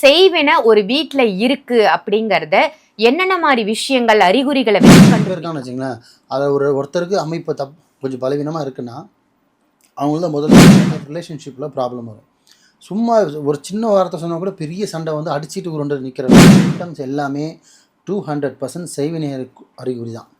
செய்வினை ஒரு வீட்ல இருக்கு அப்படிங்கறத என்னென்ன மாதிரி விஷயங்கள் அறிகுறிகளை வச்சு இருக்கான்னு வச்சுங்களேன். அதை ஒருத்தருக்கு அமைப்பு கொஞ்சம் பலவீனமாக இருக்குன்னா அவங்கள முதல்ல ரிலேஷன்ஷிப்பில் ப்ராப்ளம் வரும். சும்மா ஒரு சின்ன வார்த்தை சொன்னால் கூட பெரிய சண்டை வந்து அடிச்சிட்டு உருண்டு நிற்கிற சிம்டம்ஸ் எல்லாமே 200% செய்வினை அறிகுறி தான்.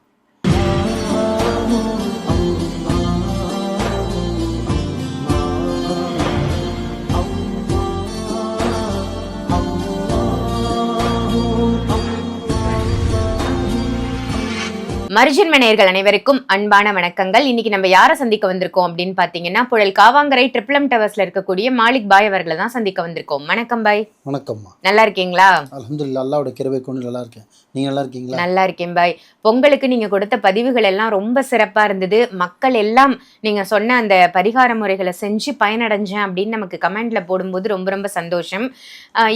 மர்ஜன்ம நேயர்கள் அனைவருக்கும் அன்பான வணக்கங்கள். இன்னைக்கு நம்ம யாரை சந்திக்க வந்திருக்கோம் அப்படின்னு பாத்தீங்கன்னா, புழல் காவாங்கரை ட்ரிபிள் டவர்ஸ்ல இருக்கக்கூடிய மாலிக் பாய் அவர்களை தான் சந்திக்க வந்திருக்கோம். வணக்கம் பாய். வணக்கம்மா. நல்லா இருக்கீங்களா? அல்ஹம்துலில்லாஹ், அல்லாஹ்வுடைய கிருபை கொண்டு நல்லா இருக்கேன். நீங்க நல்லா இருக்கீங்களா? நல்லா இருக்கேன் பாய். பொங்கலுக்கு நீங்க கொடுத்த பதிவுகள் எல்லாம் ரொம்ப சிறப்பா இருந்தது. மக்கள் எல்லாம் நீங்க சொன்ன அந்த பரிகார முறைகளை செஞ்சு பயனடைஞ்சேன் அப்படின்னு நமக்கு கமெண்ட்ல போடும்போது ரொம்ப ரொம்ப சந்தோஷம்.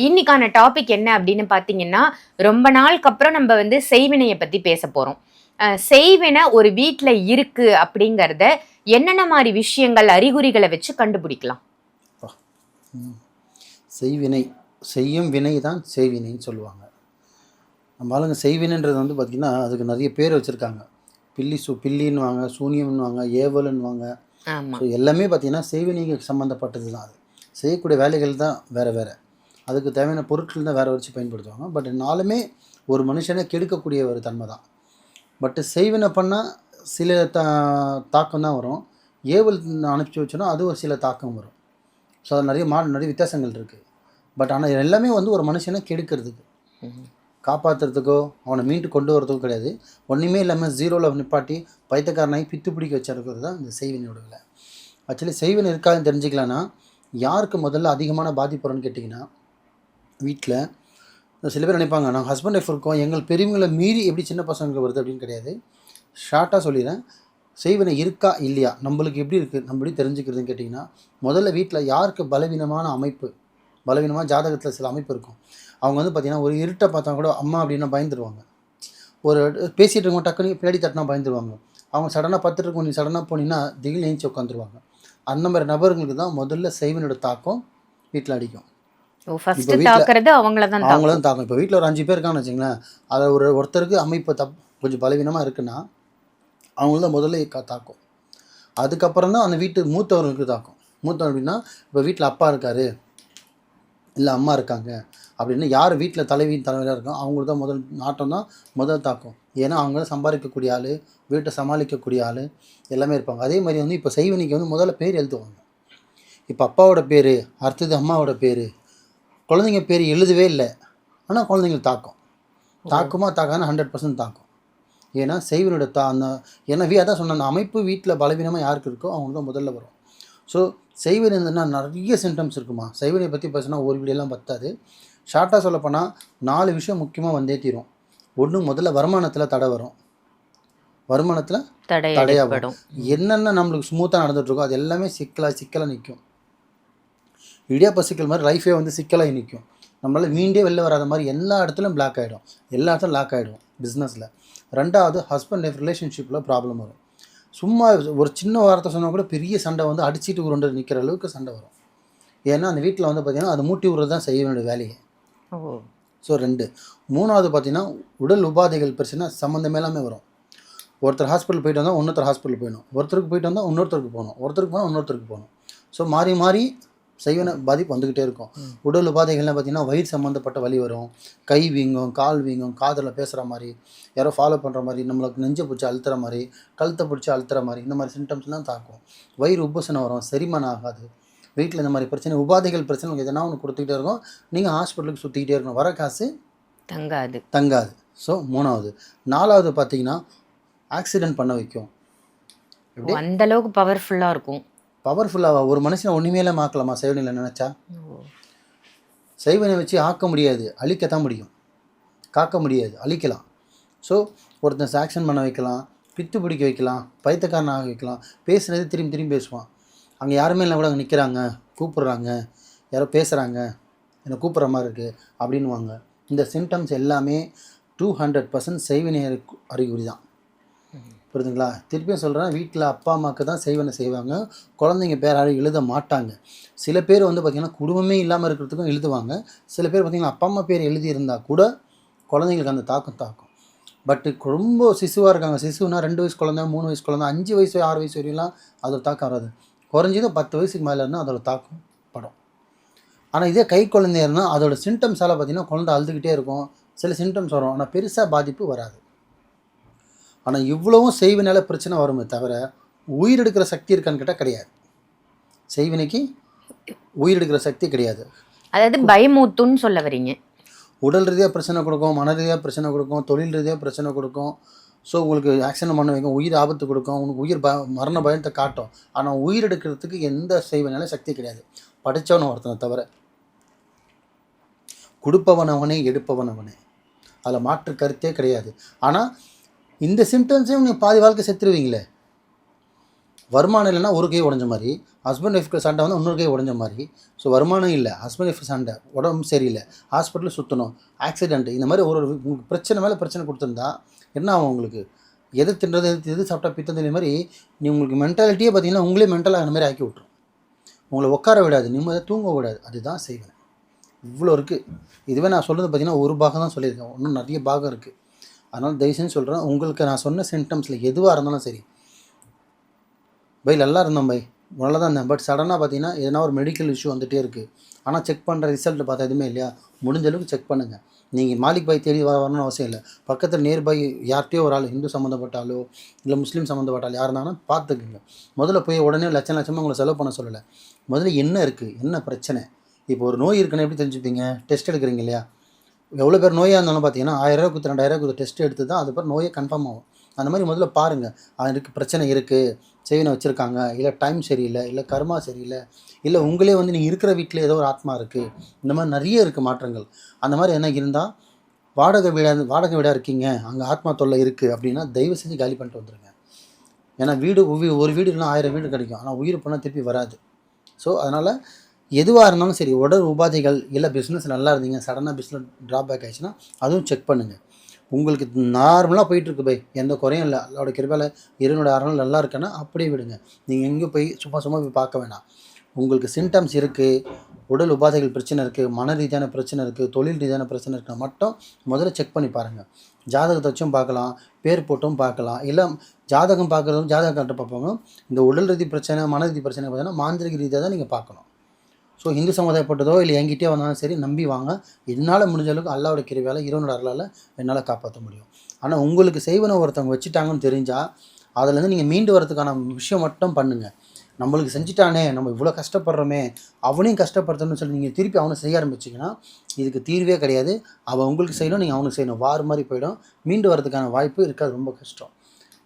இன்னைக்கான டாபிக் என்ன அப்படின்னு பாத்தீங்கன்னா, ரொம்ப நாளுக்கு அப்புறம் நம்ம வந்து செய்வினையை பத்தி பேச போறோம். செய்வினை ஒரு வீட்டில் இருக்கு அப்படிங்கிறத என்னென்ன மாதிரி விஷயங்கள் அறிகுறிகளை வச்சு கண்டுபிடிக்கலாம்? செய்வினை, செய்யும் வினை தான் செய்வினைன்னு சொல்லுவாங்க. நம்ம ஆளுங்க செய்வினைன்றது வந்து பார்த்திங்கன்னா அதுக்கு நிறைய பேர் வச்சுருக்காங்க. பில்லின்னுவாங்க, சூனியம்னுவாங்க, ஏவலுன்னுவாங்க. ஸோ எல்லாமே பார்த்திங்கன்னா செய்வினைக்கு சம்மந்தப்பட்டது தான். அது செய்யக்கூடிய வேலைகள் தான் வேறு வேறு, அதுக்கு தேவையான பொருட்கள் தான் வேறு வச்சு பயன்படுத்துவாங்க. பட் நாலுமே ஒரு மனுஷனை கெடுக்கக்கூடிய ஒரு தன்மை தான். பட்டு செய்வினை பண்ணால் சில தாக்கம் தான் வரும். ஏவல் அனுப்பிச்சி வச்சோன்னா அது ஒரு சில தாக்கம் வரும். ஸோ அது நிறைய வித்தியாசங்கள் இருக்குது. பட் ஆனால் எல்லாமே வந்து ஒரு மனுஷனை கெடுக்கிறதுக்கு, காப்பாற்றுறதுக்கோ அவனை மீண்டு கொண்டு வரதுக்கோ கிடையாது. ஒன்றுமே இல்லாமல் ஜீரோவில் நிப்பாட்டி பைத்தியக்காரனாகி பித்து பிடிக்க வச்சிருக்கிறது தான் இந்த செய்வினையோட வேலை. ஆக்சுவலி செய்வினை இருக்காதுன்னு தெரிஞ்சுக்கலான்னா, யாருக்கு முதல்ல அதிகமான பாதிப்பு வரும்னு கேட்டிங்கன்னா, வீட்டில் சில பேர் நினைப்பாங்க நாங்கள் ஹஸ்பண்ட் ஒய்ஃப் இருக்கோம், எங்கள் பெரியவங்களை மீறி எப்படி சின்ன பசங்களுக்கு வருது அப்படின்னு கிடையாது. ஷார்ட்டாக சொல்லிடுறேன். செய்வினை இருக்கா இல்லையா, நம்மளுக்கு எப்படி இருக்குது, நம்ம எப்படி தெரிஞ்சுக்கிறதுன்னு கேட்டிங்கன்னா, முதல்ல வீட்டில் யாருக்கு பலவீனமான அமைப்பு, பலவீனமாக ஜாதகத்தில் சில அமைப்பு இருக்கும். அவங்க வந்து பார்த்திங்கன்னா ஒரு இருட்டை பார்த்தா கூட அம்மா அப்படின்னா பயந்துருவாங்க. ஒரு பேசிகிட்டு இருக்கோம் டக்குனு பின்னாடி தட்டினா பயந்துருவாங்க. அவங்க சடனாக பத்துட்டு இருக்கோம், நீ சடனாக போனீங்கன்னா திகில் ஏஞ்சி உட்காந்துருவாங்க. அந்த மாதிரி நபர்களுக்கு தான் முதல்ல செய்வினோட தாக்கம் வீட்டில் அடிக்கும். அவங்கள தான் தாக்கும். இப்போ வீட்டில் ஒரு 5 பேர் இருக்கான்னு வச்சுங்களேன். அதை ஒருத்தருக்கு அமைப்பு கொஞ்சம் பலவீனமாக இருக்குன்னா அவங்கள தான் முதல்ல தாக்கும். அதுக்கப்புறம் தான் அந்த வீட்டு மூத்தவர்களுக்கு தாக்கும். மூத்தவர் அப்படின்னா இப்போ வீட்டில் அப்பா இருக்கார் இல்லை அம்மா இருக்காங்க அப்படின்னு யார் வீட்டில் தலைவராக இருக்காங்க அவங்களுக்கு தான் நாட்டம் தான் முதல் தாக்கும். ஏன்னா அவங்க சம்பாதிக்கக்கூடிய ஆள், வீட்டை சமாளிக்கக்கூடிய ஆள் எல்லாமே இருப்பாங்க. அதே மாதிரி வந்து இப்போ செய்வினைக்கு வந்து முதல்ல பேர் எழுதுவாங்க. இப்போ அப்பாவோட பேர், அடுத்தது அம்மாவோட பேர், குழந்தைங்க பேர் எழுதவே இல்லை, ஆனால் குழந்தைங்களுக்கு தாக்குமா தாக்கான 100% தாக்கும். ஏன்னா செய்வினோட ஏன்னா அதான் சொன்ன அந்த அமைப்பு வீட்டில் பலவீனமாக யாருக்கு இருக்கோ அவங்க தான் முதல்ல வரும். ஸோ செய்வினை இருந்ததுன்னா நிறைய சிம்டம்ஸ் இருக்குமா. செய்வினை பற்றி பேசினா ஒரு வீடியோலாம் பத்தாது. ஷார்ட்டாக சொல்லப்போனால் 4 விஷயம் முக்கியமாக வந்தே தீரும். ஒன்று, முதல்ல வருமானத்தில் தடை வரும். வருமானத்தில் தடையாக வரும். என்னென்ன நம்மளுக்கு ஸ்மூத்தாக நடந்துகிட்ருக்கோ அது எல்லாமே சிக்கலாக நிற்கும். இடியாப்ப சிக்கல் மாதிரி லைஃபே வந்து சிக்கலாகி நிற்கும். நம்மளால் மீண்டே வெளில வராத மாதிரி எல்லா இடத்துலையும் பிளாக் ஆகிடும், எல்லா இடத்துலையும் லாக் ஆகிடும் பிஸ்னஸில். ரெண்டாவது, ஹஸ்பண்ட் ஒய்ஃப் ரிலேஷன்ஷிப்பில் ப்ராப்ளம் வரும். சும்மா ஒரு சின்ன வார்த்தை சொன்னால் கூட பெரிய சண்டை வந்து அடிச்சிட்டு உருண்டு நிற்கிற அளவுக்கு சண்டை வரும். ஏன்னா அந்த வீட்டில் வந்து பார்த்திங்கன்னா அது மூட்டி விடுறது தான் செய்ய வேண்டிய வேலையை. ஸோ 2. மூணாவது பார்த்திங்கன்னா உடல் உபாதைகள் பிரச்சனை சம்மந்தம் எல்லாமே வரும். ஒருத்தர் ஹாஸ்பிட்டல் போயிட்டு வந்தால் இன்னொருத்தர் ஹாஸ்பிட்டல் போயிடணும், ஒருத்தருக்கு போயிட்டு வந்தால் இன்னொருத்தருக்கு போகணும், ஒருத்தருக்கு போனால் இன்னொருத்தருக்கு போகணும். ஸோ மாறி மாறி செய்வினை பாதிப்பு வந்துக்கிட்டே இருக்கும். உடல் உபாதைகள்லாம் பார்த்திங்கன்னா வயிறு சம்மந்தப்பட்ட வலி வரும், கை வீங்கும், கால் வீங்கும், காதில் பேசுகிற மாதிரி, யாரோ ஃபாலோ பண்ணுற மாதிரி, நம்மளுக்கு நெஞ்சை பிடிச்சி அழுத்துற மாதிரி, கழுத்தை பிடிச்சி அழுத்துற மாதிரி, இந்த மாதிரி சிம்டம்ஸ்லாம் தாக்கும். வயிறு உப்புசனம் வரும், செரிமானம் ஆகாது. வீட்டில் இந்த மாதிரி பிரச்சனை உபாதைகள் பிரச்சனை எதனா ஒன்று கொடுத்துக்கிட்டே இருக்கும். நீங்கள் ஹாஸ்பிட்டலுக்கு சுற்றிக்கிட்டே இருக்கணும், வர காசு தங்காது. ஸோ 3வது. 4வது பார்த்திங்கன்னா ஆக்சிடென்ட் பண்ண வைக்கும். அந்த அளவுக்கு பவர்ஃபுல்லாக இருக்கும். பவர்ஃபுல்லாக ஒரு மனுஷனை ஒன்றுமே இல்லாமல் ஆக்கலாமா செய்வினையில் நினச்சா? செய்வினை வச்சு ஆக்க முடியாது, அழிக்கத்தான் முடியும். காக்க முடியாது, அழிக்கலாம். ஸோ ஒருத்தன் சாக்ஷன் பண்ண வைக்கலாம், பித்து பிடிக்க வைக்கலாம், பைத்தியக்காரன் ஆக வைக்கலாம். பேசுனது திரும்பி பேசுவான். அங்கே யாருமே இல்லை கூட அங்கே நிற்கிறாங்க, கூப்பிட்றாங்க, யாரோ பேசுகிறாங்க, என்னை கூப்பிட்ற மாதிரி இருக்குது அப்படின்வாங்க. இந்த சிம்டம்ஸ் எல்லாமே 200% செய்வினை அறிகுறி தான். புரியுதுங்களா? திருப்பியும் சொல்கிறேன், வீட்டில் அப்பா அம்மாவுக்கு தான் செய்வன செய்வாங்க, குழந்தைங்க பேர் யாரும் எழுத மாட்டாங்க. சில பேர் வந்து பார்த்திங்கன்னா குடும்பமே இல்லாமல் இருக்கிறதுக்கும் எழுதுவாங்க. சில பேர் பார்த்திங்கன்னா அப்பா அம்மா பேர் எழுதியிருந்தால் கூட குழந்தைங்களுக்கு அந்த தாக்கம். பட்டு ரொம்ப சிசுவாக இருக்காங்க, சிசுனா 2 வயசு குழந்தை, 3 வயசு குழந்தை, 5 வயசு 6 வயசு வரையும்லாம் அதோட தாக்கம் வராது. குறைஞ்சது 10 வயசுக்கு மேலே இருந்தால் அதோட தாக்கம் படும். ஆனால் இதே கை குழந்தையா இருந்தால் அதோட சிம்டம்ஸால் பார்த்திங்கன்னா குழந்தை அழுதுகிட்டே இருக்கும், சில சிம்டம்ஸ் வரும், ஆனால் பெருசாக பாதிப்பு வராது. ஆனால் இவ்வளவும் செய்வினால பிரச்சனை வருமே தவிர உயிரெடுக்கிற சக்தி இருக்கான்னு கேட்டால் கிடையாது. செய்வினைக்கு உயிரெடுக்கிற சக்தி கிடையாது. அதாவது பயமூத்துன்னு சொல்ல வரீங்க. உடல் ரீதியாக பிரச்சனை கொடுக்கும், மன ரீதியாக பிரச்சனை கொடுக்கும், தொழில் ரீதியாக பிரச்சனை கொடுக்கும். ஸோ உங்களுக்கு ஆக்சிடென்ட் பண்ண வைக்கும், உயிர் ஆபத்து கொடுக்கும், உனக்கு உயிர் மரண பயத்தை காட்டும். ஆனால் உயிர் எடுக்கிறதுக்கு எந்த செய்வினாலும் சக்தி கிடையாது, படித்தவனை ஒருத்தனை தவிர. கொடுப்பவன் அவனே, எடுப்பவன் அவனே, அதில் மாற்று கருத்தே கிடையாது. ஆனால் இந்த சிம்டம்ஸையும் நீங்கள் பாதி வாழ்க்கை செத்துருவீங்களே. வருமானம் இல்லைன்னா ஒரு கை உடஞ்ச மாதிரி, ஹஸ்பண்ட் ஒய்ஃப்க்கு சண்டை வந்து இன்னொரு கை உடஞ்ச மாதிரி. ஸோ வருமானம் இல்லை, ஹஸ்பண்ட் ஒய்ஃப் சண்டை, உடம்பு சரியில்லை, ஹாஸ்பிட்டலில் சுற்றணும், ஆக்சிடென்ட், இந்த மாதிரி ஒரு பிரச்சனை மேலே பிரச்சனை கொடுத்துருந்தா என்ன ஆகும் உங்களுக்கு? எது தின்றது, எது சாப்பிட்டா பித்தம் தெரியும் மாதிரி நீ உங்களுக்கு மென்டாலிட்டியே பார்த்தீங்கன்னா உங்களே மென்டலாக அந்த மாதிரி ஆக்கி விட்ரும். உங்களை உட்கார விடாது, நிம்மதியாக தூங்க விடாது. அதுதான் செய்வேன். இவ்வளோ இருக்குது. இதுவே நான் சொல்கிறது பார்த்தீங்கன்னா ஒரு பாகம் தான் சொல்லியிருக்கேன், இன்னும் நிறைய பாகம் இருக்குது. அதனால் தயவுசெய்து சொல்கிறேன், உங்களுக்கு நான் சொன்ன சிம்டம்ஸில் எதுவாக இருந்தாலும் சரி, பை நல்லா இருந்தோம், பை நல்லா தான் இருந்தேன், பட் சடனாக பார்த்தீங்கன்னா எதனா ஒரு மெடிக்கல் இஷ்யூ வந்துகிட்டே இருக்குது, ஆனால் செக் பண்ணுற ரிசல்ட் பார்த்தா எதுவுமே இல்லையா, முடிஞ்ச அளவுக்கு செக் பண்ணுங்கள். நீங்கள் மாலிக் பாய் தேடி வரணும்னு அவசியம் இல்லை. பக்கத்தில் நியர்பை யார்கிட்டயோ ஒரு ஆள், ஹிந்து சம்மந்தப்பட்டாலோ இல்லை முஸ்லீம் சம்மந்தப்பட்டாலோ யார் இருந்தாங்கன்னா பார்த்துக்குங்க. முதல்ல போய் உடனே லட்சமாக உங்களை செலவு பண்ண சொல்லலை. முதல்ல என்ன இருக்குது, என்ன பிரச்சனை. இப்போ ஒரு நோய் இருக்குன்னு எப்படி தெரிஞ்சுப்பீங்க? டெஸ்ட் எடுக்கிறீங்க இல்லையா? எவ்வளோ பேர் நோயாக இருந்தாலும் பார்த்தீங்கன்னா 1000 ரூபா கொடுத்து 2000 கொடுத்து டெஸ்ட் எடுத்து தான் அது பேர் நோயே கன்ஃபார்ம் ஆகும். அந்த மாதிரி முதல்ல பாருங்கள், அதுக்கு பிரச்சனை இருக்குது, செய்வினை வச்சுருக்காங்க, இல்லை டைம் சரியில்லை, இல்லை கர்மா சரியில்லை, இல்லை உங்களே வந்து நீங்கள் இருக்கிற வீட்டில் ஏதோ ஒரு ஆத்மா இருக்குது, இந்த மாதிரி நிறைய இருக்குது மாற்றங்கள். அந்த மாதிரி என்ன இருந்தால் வாடகை வீடாக இருக்கீங்க, அங்கே ஆத்மா தொல்லை இருக்குது அப்படின்னா தயவு செஞ்சு காலி பண்ணிட்டு வந்துடுங்க. ஏன்னா ஒரு வீடு இல்லைனா 1000 வீடு கிடைக்கும், ஆனால் உயிர் போனால் திருப்பி வராது. ஸோ அதனால் எதுவாக இருந்தாலும் சரி, உடல் உபாதைகள் இல்லை பிஸ்னஸ் நல்லா இருந்தீங்க, சடனாக பிஸ்னஸ் ட்ராபேக் ஆகிடுச்சுன்னா அதுவும் செக் பண்ணுங்கள். உங்களுக்கு நார்மலாக போயிட்டுருக்கு பை, எந்த குறையும் இல்லை, அதோட கிருபையில் இறைவனோட அருள் நல்லா இருக்குன்னா அப்படியே விடுங்க. நீங்கள் எங்கேயும் போய் சும்மா போய் பார்க்க வேணாம். உங்களுக்கு சிம்டம்ஸ் இருக்குது, உடல் உபாதைகள் பிரச்சனை இருக்குது, மன ரீதியான பிரச்சனை இருக்குது, தொழில் ரீதியான பிரச்சனை இருக்குன்னா மட்டும் முதல்ல செக் பண்ணி பாருங்கள். ஜாதகத்தை வச்சும் பார்க்கலாம், பேர் போட்டும் பார்க்கலாம், இல்லை ஜாதகம் பார்க்குறதும் ஜாதகம் காட்ட பார்ப்பாங்க. இந்த உடல் ரீதி பிரச்சனை, மன ரீதி பிரச்சனை பார்த்தீங்கன்னா மாந்திரிக ரீதியாக தான் நீங்கள் பார்க்கணும். ஸோ ஹிந்து சமுதாயப்பட்டதோ இல்லை என்கிட்டே வந்தாலும் சரி நம்பி வாங்க. என்னால் முடிஞ்ச அளவுக்கு அல்லாவோட கிருபையால் இறைவனோட அருளால் என்னால் காப்பாற்ற முடியும். ஆனால் உங்களுக்கு செய்வனை ஒருத்தவங்க வச்சுட்டாங்கன்னு தெரிஞ்சால் அதுலேருந்து நீங்கள் மீண்டு வரதுக்கான விஷயம் மட்டும் பண்ணுங்கள். நம்மளுக்கு செஞ்சுட்டானே, நம்ம இவ்வளோ கஷ்டப்படுறோமே, அவனையும் கஷ்டப்படுத்தணும்னு சொல்லி நீங்கள் திருப்பி அவனை செய்ய ஆரம்பிச்சிங்கன்னா இதுக்கு தீர்வே கிடையாது. அவன் உங்களுக்கு செய்யணும், நீங்கள் அவனுக்கு செய்யணும், வார் மாதிரி போயிடும். மீண்டு வரதுக்கான வாய்ப்பு இருக்காது, ரொம்ப கஷ்டம்.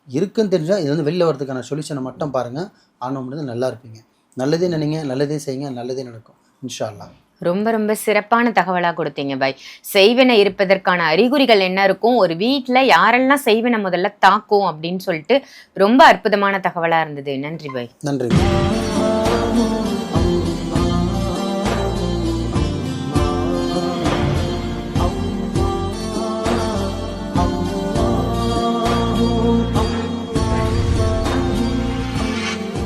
இருக்குன்னு தெரிஞ்சால் இது வந்து வெளில வரதுக்கான சொல்யூஷனை மட்டும் பாருங்கள். ஆனால் முடிஞ்சு நல்லா இருப்பீங்க. நல்லதே நினைங்க, நல்லதே செய்யுங்க, நல்லதே நடக்கும் இன்ஷா அல்லாஹ். ரொம்ப சிறப்பான தகவலாக கொடுத்தீங்க பாய். செய்வினை இருப்பதற்கான அறிகுறிகள் என்ன இருக்கும், ஒரு வீட்டில் யாரெல்லாம் செய்வினை முதல்ல தாக்கும் அப்படின்னு சொல்லிட்டு ரொம்ப அற்புதமான தகவலாக இருந்தது. நன்றி பாய். நன்றி.